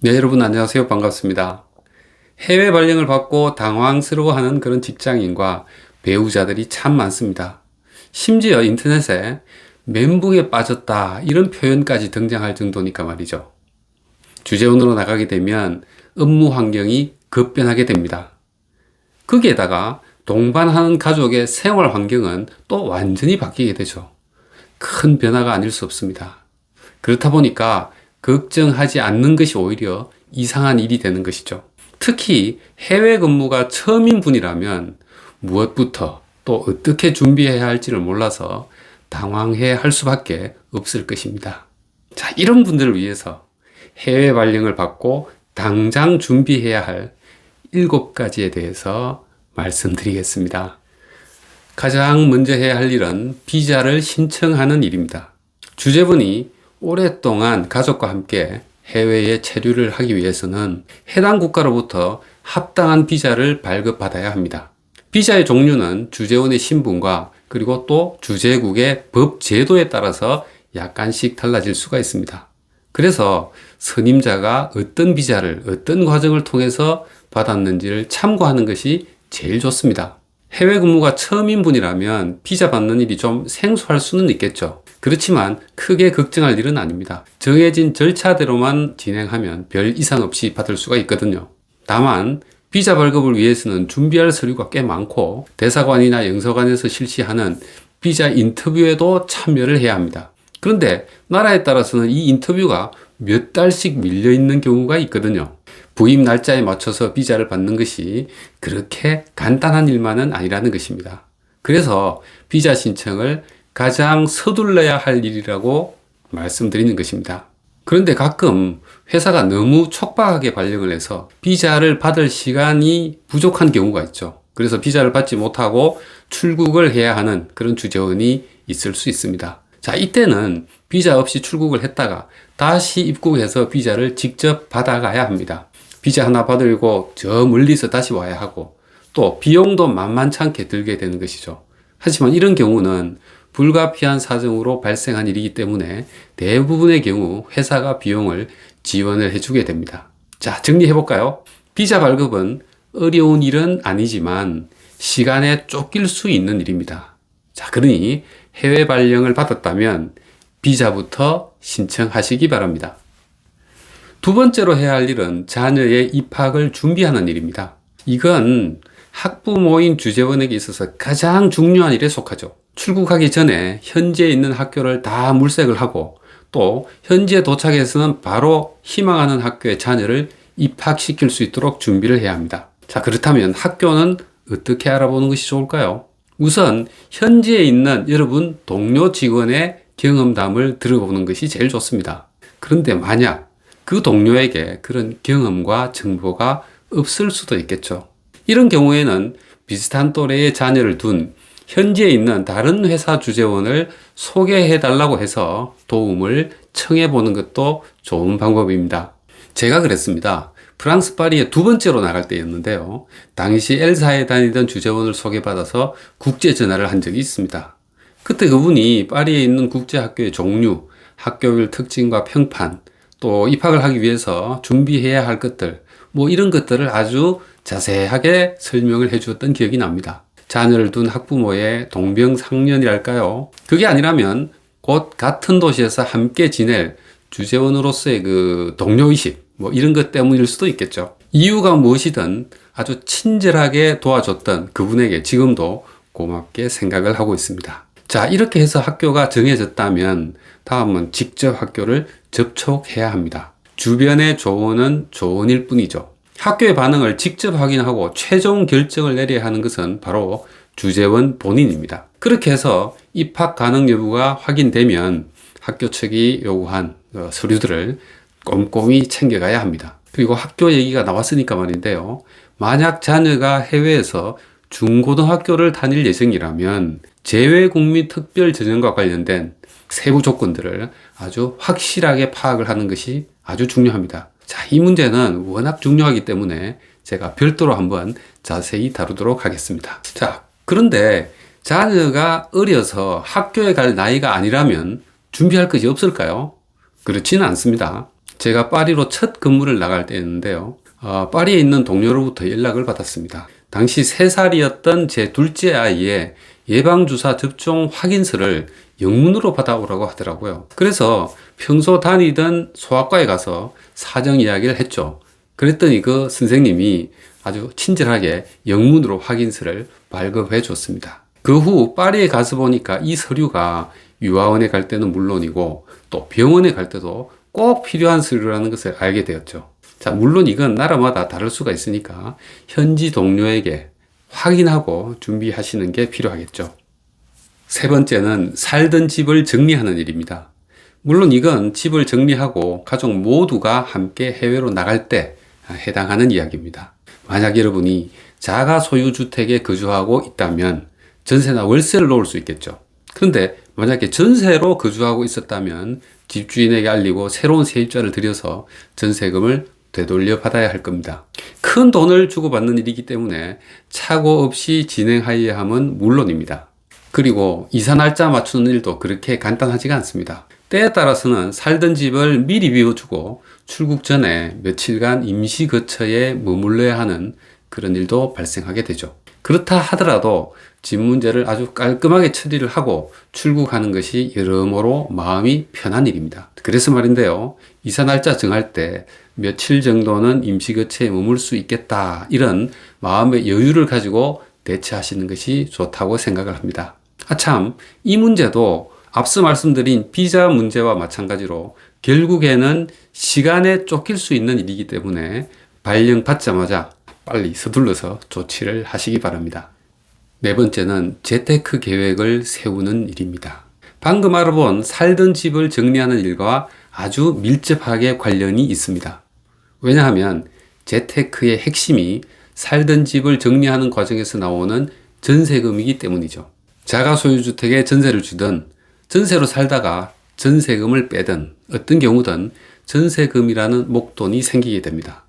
네, 여러분 안녕하세요. 반갑습니다. 해외 발령을 받고 당황스러워하는 그런 직장인과 배우자들이 참 많습니다. 심지어 인터넷에 멘붕에 빠졌다 이런 표현까지 등장할 정도니까 말이죠. 주재원으로 나가게 되면 업무 환경이 급변하게 됩니다. 거기에다가 동반하는 가족의 생활 환경은 또 완전히 바뀌게 되죠. 큰 변화가 아닐 수 없습니다. 그렇다 보니까 걱정하지 않는 것이 오히려 이상한 일이 되는 것이죠. 특히 해외 근무가 처음인 분이라면 무엇부터 또 어떻게 준비해야 할지를 몰라서 당황해 할 수밖에 없을 것입니다. 자, 이런 분들을 위해서 해외 발령을 받고 당장 준비해야 할 7가지에 대해서 말씀드리겠습니다. 가장 먼저 해야 할 일은 비자를 신청하는 일입니다. 주재분이 오랫동안 가족과 함께 해외에 체류를 하기 위해서는 해당 국가로부터 합당한 비자를 발급받아야 합니다. 비자의 종류는 주재원의 신분과 그리고 또 주재국의 법 제도에 따라서 약간씩 달라질 수가 있습니다. 그래서 선임자가 어떤 비자를 어떤 과정을 통해서 받았는지를 참고하는 것이 제일 좋습니다. 해외 근무가 처음인 분이라면 비자 받는 일이 좀 생소할 수는 있겠죠. 그렇지만 크게 걱정할 일은 아닙니다. 정해진 절차대로만 진행하면 별 이상 없이 받을 수가 있거든요. 다만 비자 발급을 위해서는 준비할 서류가 꽤 많고 대사관이나 영서관에서 실시하는 비자 인터뷰에도 참여를 해야 합니다. 그런데 나라에 따라서는 이 인터뷰가 몇 달씩 밀려 있는 경우가 있거든요. 부임 날짜에 맞춰서 비자를 받는 것이 그렇게 간단한 일만은 아니라는 것입니다. 그래서 비자 신청을 가장 서둘러야 할 일이라고 말씀드리는 것입니다. 그런데 가끔 회사가 너무 촉박하게 발령을 해서 비자를 받을 시간이 부족한 경우가 있죠. 그래서 비자를 받지 못하고 출국을 해야 하는 그런 주재원이 있을 수 있습니다. 자, 이때는 비자 없이 출국을 했다가 다시 입국해서 비자를 직접 받아가야 합니다. 비자 하나 받으려고 저 멀리서 다시 와야 하고 또 비용도 만만찮게 들게 되는 것이죠. 하지만 이런 경우는 불가피한 사정으로 발생한 일이기 때문에 대부분의 경우 회사가 비용을 지원을 해주게 됩니다. 자, 정리해볼까요? 비자 발급은 어려운 일은 아니지만 시간에 쫓길 수 있는 일입니다. 자, 그러니 해외 발령을 받았다면 비자부터 신청하시기 바랍니다. 두 번째로 해야 할 일은 자녀의 입학을 준비하는 일입니다. 이건 학부모인 주재원에게 있어서 가장 중요한 일에 속하죠. 출국하기 전에 현지에 있는 학교를 다 물색을 하고 또 현지에 도착해서는 바로 희망하는 학교에 자녀를 입학시킬 수 있도록 준비를 해야 합니다. 자, 그렇다면 학교는 어떻게 알아보는 것이 좋을까요? 우선 현지에 있는 여러분 동료 직원의 경험담을 들어보는 것이 제일 좋습니다. 그런데 만약 그 동료에게 그런 경험과 정보가 없을 수도 있겠죠. 이런 경우에는 비슷한 또래의 자녀를 둔 현지에 있는 다른 회사 주재원을 소개해 달라고 해서 도움을 청해 보는 것도 좋은 방법입니다. 제가 그랬습니다. 프랑스 파리에 두 번째로 나갈 때였는데요. 당시 엘사에 다니던 주재원을 소개받아서 국제 전화를 한 적이 있습니다. 그때 그분이 파리에 있는 국제학교의 종류, 학교별 특징과 평판, 또 입학을 하기 위해서 준비해야 할 것들, 이런 것들을 아주 자세하게 설명을 해주었던 기억이 납니다. 자녀를 둔 학부모의 동병상련이랄까요? 그게 아니라면 곧 같은 도시에서 함께 지낼 주재원으로서의 그 동료의식, 이런 것 때문일 수도 있겠죠. 이유가 무엇이든 아주 친절하게 도와줬던 그분에게 지금도 고맙게 생각을 하고 있습니다. 자, 이렇게 해서 학교가 정해졌다면 다음은 직접 학교를 접촉해야 합니다. 주변의 조언은 조언일 뿐이죠. 학교의 반응을 직접 확인하고 최종 결정을 내려야 하는 것은 바로 주재원 본인입니다. 그렇게 해서 입학 가능 여부가 확인되면 학교 측이 요구한 서류들을 꼼꼼히 챙겨가야 합니다. 그리고 학교 얘기가 나왔으니까 말인데요. 만약 자녀가 해외에서 중고등학교를 다닐 예정이라면 재외국민 특별전형과 관련된 세부 조건들을 아주 확실하게 파악을 하는 것이 아주 중요합니다. 자, 이 문제는 워낙 중요하기 때문에 제가 별도로 한번 자세히 다루도록 하겠습니다. 자, 그런데 자녀가 어려서 학교에 갈 나이가 아니라면 준비할 것이 없을까요? 그렇지는 않습니다. 제가 파리로 첫 근무를 나갈 때였는데요. 파리에 있는 동료로부터 연락을 받았습니다. 당시 3살이었던 제 둘째 아이의 예방주사 접종 확인서를 영문으로 받아오라고 하더라고요. 그래서 평소 다니던 소아과에 가서 사정 이야기를 했죠. 그랬더니 그 선생님이 아주 친절하게 영문으로 확인서를 발급해 줬습니다. 그 후 파리에 가서 보니까 이 서류가 유아원에 갈 때는 물론이고 또 병원에 갈 때도 꼭 필요한 서류라는 것을 알게 되었죠. 자, 물론 이건 나라마다 다를 수가 있으니까 현지 동료에게 확인하고 준비하시는 게 필요하겠죠. 세 번째는 살던 집을 정리하는 일입니다. 물론 이건 집을 정리하고 가족 모두가 함께 해외로 나갈 때 해당하는 이야기입니다. 만약 여러분이 자가 소유주택에 거주하고 있다면 전세나 월세를 놓을 수 있겠죠. 그런데 만약에 전세로 거주하고 있었다면 집주인에게 알리고 새로운 세입자를 들여서 전세금을 되돌려 받아야 할 겁니다. 큰 돈을 주고 받는 일이기 때문에 착오 없이 진행하여야 함은 물론입니다. 그리고 이사 날짜 맞추는 일도 그렇게 간단하지가 않습니다. 때에 따라서는 살던 집을 미리 비워주고 출국 전에 며칠간 임시 거처에 머물러야 하는 그런 일도 발생하게 되죠. 그렇다 하더라도 집 문제를 아주 깔끔하게 처리를 하고 출국하는 것이 여러모로 마음이 편한 일입니다. 그래서 말인데요, 이사 날짜 정할 때 며칠 정도는 임시거처에 머물 수 있겠다, 이런 마음의 여유를 가지고 대처하시는 것이 좋다고 생각을 합니다. 참, 이 문제도 앞서 말씀드린 비자 문제와 마찬가지로 결국에는 시간에 쫓길 수 있는 일이기 때문에 발령 받자마자 빨리 서둘러서 조치를 하시기 바랍니다. 네 번째는 재테크 계획을 세우는 일입니다. 방금 알아본 살던 집을 정리하는 일과 아주 밀접하게 관련이 있습니다. 왜냐하면 재테크의 핵심이 살던 집을 정리하는 과정에서 나오는 전세금이기 때문이죠. 자가 소유주택에 전세를 주든 전세로 살다가 전세금을 빼든 어떤 경우든 전세금이라는 목돈이 생기게 됩니다.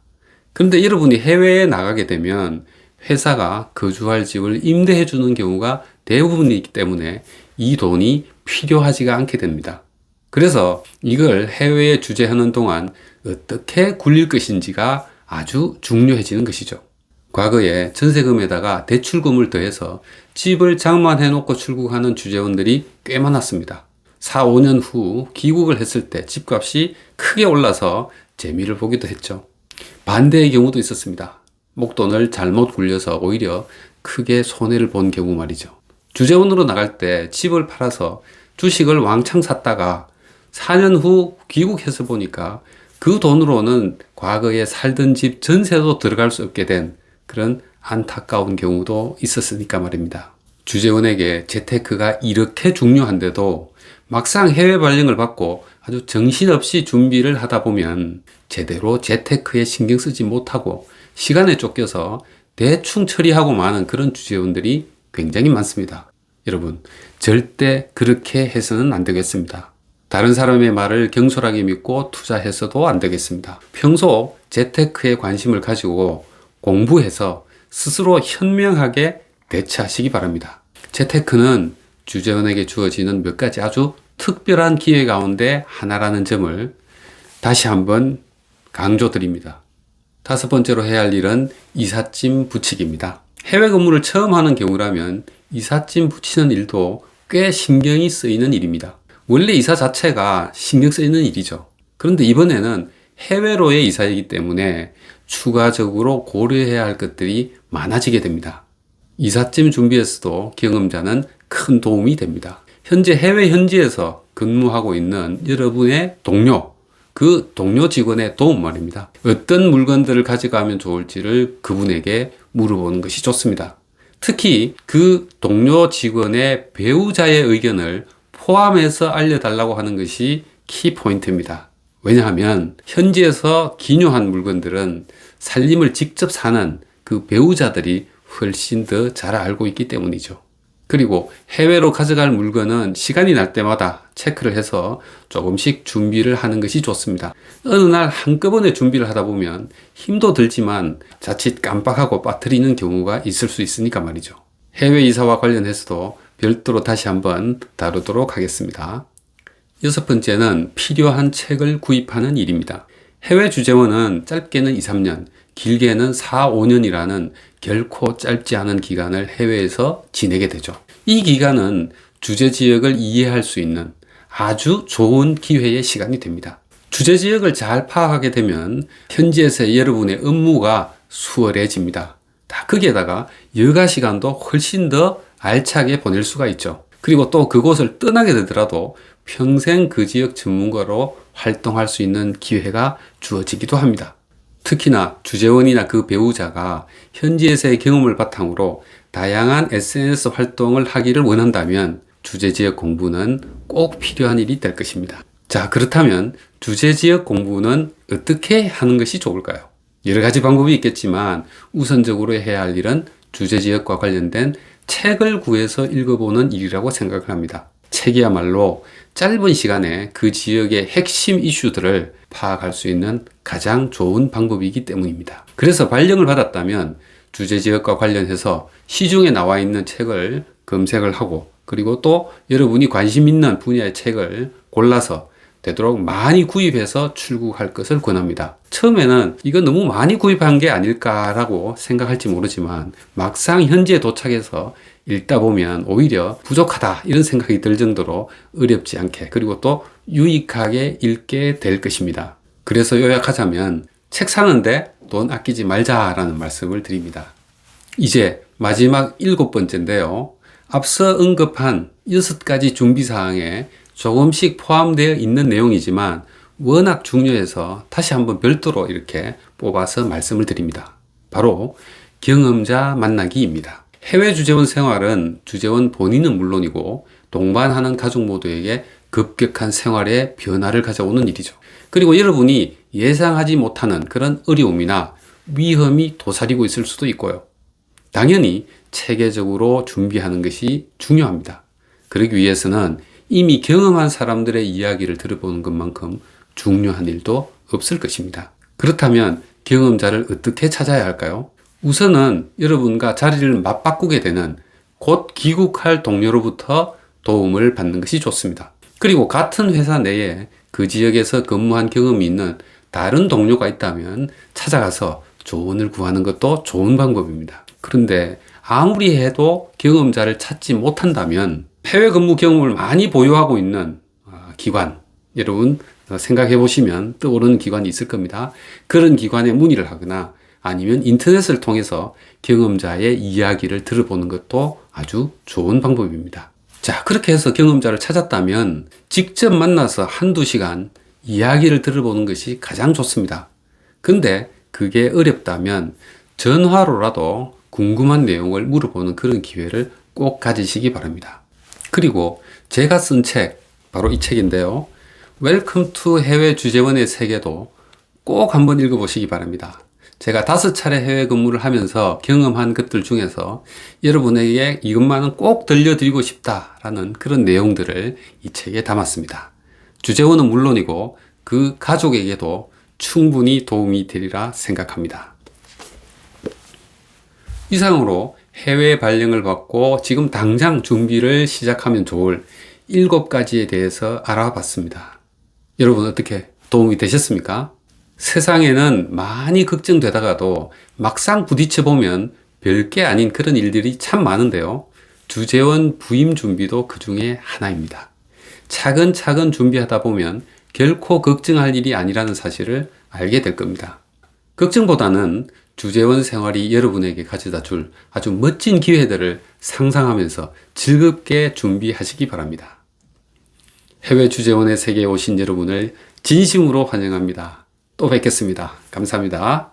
그런데 여러분이 해외에 나가게 되면 회사가 거주할 집을 임대해 주는 경우가 대부분이기 때문에 이 돈이 필요하지가 않게 됩니다. 그래서 이걸 해외에 주재하는 동안 어떻게 굴릴 것인지가 아주 중요해지는 것이죠. 과거에 전세금에다가 대출금을 더해서 집을 장만해 놓고 출국하는 주재원들이 꽤 많았습니다. 4, 5년 후 귀국을 했을 때 집값이 크게 올라서 재미를 보기도 했죠. 반대의 경우도 있었습니다. 목돈을 잘못 굴려서 오히려 크게 손해를 본 경우 말이죠. 주재원으로 나갈 때 집을 팔아서 주식을 왕창 샀다가 4년 후 귀국해서 보니까 그 돈으로는 과거에 살던 집 전세도 들어갈 수 없게 된 그런 안타까운 경우도 있었으니까 말입니다. 주재원에게 재테크가 이렇게 중요한데도 막상 해외 발령을 받고 아주 정신없이 준비를 하다 보면 제대로 재테크에 신경 쓰지 못하고 시간에 쫓겨서 대충 처리하고 마는 그런 주재원들이 굉장히 많습니다. 여러분, 절대 그렇게 해서는 안 되겠습니다. 다른 사람의 말을 경솔하게 믿고 투자해서도 안 되겠습니다. 평소 재테크에 관심을 가지고 공부해서 스스로 현명하게 대처하시기 바랍니다. 재테크는 주재원에게 주어지는 몇 가지 아주 특별한 기회 가운데 하나라는 점을 다시 한번 강조드립니다. 다섯 번째로 해야 할 일은 이삿짐 붙이기입니다. 해외 근무를 처음 하는 경우라면 이삿짐 붙이는 일도 꽤 신경이 쓰이는 일입니다. 원래 이사 자체가 신경 쓰이는 일이죠. 그런데 이번에는 해외로의 이사이기 때문에 추가적으로 고려해야 할 것들이 많아지게 됩니다. 이삿짐 준비에서도 경험자는 큰 도움이 됩니다. 현재 해외 현지에서 근무하고 있는 여러분의 동료, 그 동료 직원의 도움 말입니다. 어떤 물건들을 가져가면 좋을지를 그분에게 물어보는 것이 좋습니다. 특히 그 동료 직원의 배우자의 의견을 포함해서 알려달라고 하는 것이 키포인트입니다. 왜냐하면 현지에서 기묘한 물건들은 살림을 직접 사는 그 배우자들이 훨씬 더 잘 알고 있기 때문이죠. 그리고 해외로 가져갈 물건은 시간이 날 때마다 체크를 해서 조금씩 준비를 하는 것이 좋습니다. 어느 날 한꺼번에 준비를 하다 보면 힘도 들지만 자칫 깜빡하고 빠뜨리는 경우가 있을 수 있으니까 말이죠. 해외 이사와 관련해서도 별도로 다시 한번 다루도록 하겠습니다. 여섯 번째는 필요한 책을 구입하는 일입니다. 해외 주재원은 짧게는 2, 3년, 길게는 4, 5년이라는 결코 짧지 않은 기간을 해외에서 지내게 되죠. 이 기간은 주재 지역을 이해할 수 있는 아주 좋은 기회의 시간이 됩니다. 주재 지역을 잘 파악하게 되면 현지에서의 여러분의 업무가 수월해집니다. 거기에다가 여가 시간도 훨씬 더 알차게 보낼 수가 있죠. 그리고 또 그곳을 떠나게 되더라도 평생 그 지역 전문가로 활동할 수 있는 기회가 주어지기도 합니다. 특히나 주재원이나 그 배우자가 현지에서의 경험을 바탕으로 다양한 SNS 활동을 하기를 원한다면 주재지역 공부는 꼭 필요한 일이 될 것입니다. 자, 그렇다면 주재지역 공부는 어떻게 하는 것이 좋을까요? 여러 가지 방법이 있겠지만 우선적으로 해야 할 일은 주재지역과 관련된 책을 구해서 읽어보는 일이라고 생각을 합니다. 책이야말로 짧은 시간에 그 지역의 핵심 이슈들을 파악할 수 있는 가장 좋은 방법이기 때문입니다. 그래서 발령을 받았다면 주재지역과 관련해서 시중에 나와 있는 책을 검색을 하고, 그리고 또 여러분이 관심 있는 분야의 책을 골라서 되도록 많이 구입해서 출국할 것을 권합니다. 처음에는 이거 너무 많이 구입한 게 아닐까라고 생각할지 모르지만 막상 현지에 도착해서 읽다 보면 오히려 부족하다 이런 생각이 들 정도로 어렵지 않게, 그리고 또 유익하게 읽게 될 것입니다. 그래서 요약하자면 책 사는데 돈 아끼지 말자라는 말씀을 드립니다. 이제 마지막 7번째인데요. 앞서 언급한 6가지 준비사항에 조금씩 포함되어 있는 내용이지만 워낙 중요해서 다시 한번 별도로 이렇게 뽑아서 말씀을 드립니다. 바로 경험자 만나기입니다. 해외 주재원 생활은 주재원 본인은 물론이고 동반하는 가족 모두에게 급격한 생활의 변화를 가져오는 일이죠. 그리고 여러분이 예상하지 못하는 그런 어려움이나 위험이 도사리고 있을 수도 있고요. 당연히 체계적으로 준비하는 것이 중요합니다. 그러기 위해서는 이미 경험한 사람들의 이야기를 들어보는 것만큼 중요한 일도 없을 것입니다. 그렇다면 경험자를 어떻게 찾아야 할까요? 우선은 여러분과 자리를 맞바꾸게 되는 곧 귀국할 동료로부터 도움을 받는 것이 좋습니다. 그리고 같은 회사 내에 그 지역에서 근무한 경험이 있는 다른 동료가 있다면 찾아가서 조언을 구하는 것도 좋은 방법입니다. 그런데 아무리 해도 경험자를 찾지 못한다면 해외 근무 경험을 많이 보유하고 있는 기관, 여러분 생각해 보시면 떠오르는 기관이 있을 겁니다. 그런 기관에 문의를 하거나 아니면 인터넷을 통해서 경험자의 이야기를 들어보는 것도 아주 좋은 방법입니다. 자, 그렇게 해서 경험자를 찾았다면 직접 만나서 한두 시간 이야기를 들어보는 것이 가장 좋습니다. 근데 그게 어렵다면 전화로라도 궁금한 내용을 물어보는 그런 기회를 꼭 가지시기 바랍니다. 그리고 제가 쓴 책, 바로 이 책인데요. 웰컴 투 해외 주재원의 세계도 꼭 한번 읽어보시기 바랍니다. 제가 5차례 해외 근무를 하면서 경험한 것들 중에서 여러분에게 이것만은 꼭 들려드리고 싶다라는 그런 내용들을 이 책에 담았습니다. 주재원은 물론이고 그 가족에게도 충분히 도움이 되리라 생각합니다. 이상으로 해외 발령을 받고 지금 당장 준비를 시작하면 좋을 7가지에 대해서 알아봤습니다. 여러분 어떻게 도움이 되셨습니까? 세상에는 많이 걱정되다가도 막상 부딪혀보면 별게 아닌 그런 일들이 참 많은데요. 주재원 부임 준비도 그 중에 하나입니다. 차근차근 준비하다 보면 결코 걱정할 일이 아니라는 사실을 알게 될 겁니다. 걱정보다는 주재원 생활이 여러분에게 가져다 줄 아주 멋진 기회들을 상상하면서 즐겁게 준비하시기 바랍니다. 해외 주재원의 세계에 오신 여러분을 진심으로 환영합니다. 또 뵙겠습니다. 감사합니다.